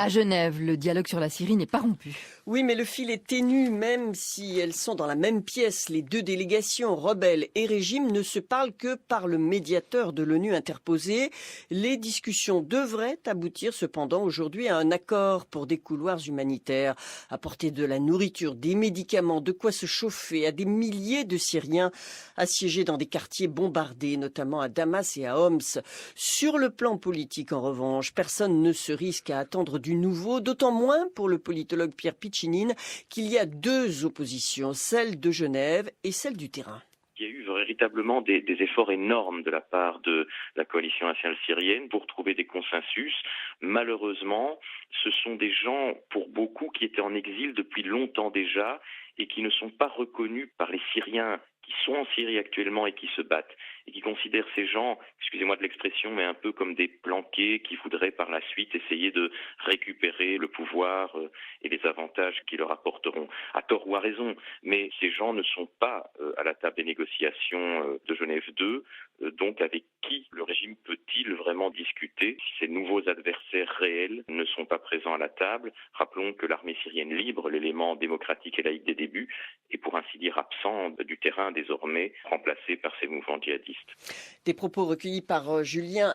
À Genève, le dialogue sur la Syrie n'est pas rompu. Oui, mais le fil est ténu, même si elles sont dans la même pièce. Les deux délégations, rebelles et régime, ne se parlent que par le médiateur de l'ONU interposé. Les discussions devraient aboutir cependant aujourd'hui à un accord pour des couloirs humanitaires. Apporter de la nourriture, des médicaments, de quoi se chauffer à des milliers de Syriens assiégés dans des quartiers bombardés, notamment à Damas et à Homs. Sur le plan politique, en revanche, personne ne se risque à attendre du nouveau, d'autant moins pour le politologue Pierre Piccinine qu'il y a deux oppositions, celle de Genève et celle du terrain. Il y a eu véritablement des efforts énormes de la part de la coalition nationale syrienne pour trouver des consensus. Malheureusement, ce sont des gens, pour beaucoup, qui étaient en exil depuis longtemps déjà et qui ne sont pas reconnus par les Syriens qui sont en Syrie actuellement et qui se battent, et qui considèrent ces gens, excusez-moi de l'expression, mais un peu comme des planqués qui voudraient par la suite essayer de récupérer le pouvoir et les avantages qui leur apporteront, à tort ou à raison. Mais ces gens ne sont pas à la table des négociations de Genève 2, donc avec qui le régime peut-il vraiment discuter si ces nouveaux adversaires réels ne sont pas présents à la table? Rappelons que l'armée syrienne libre, l'élément démocratique et laïque des débuts, est pour ainsi dire absent du terrain désormais, remplacé par ces mouvements djihadistes. Des propos recueillis par Julien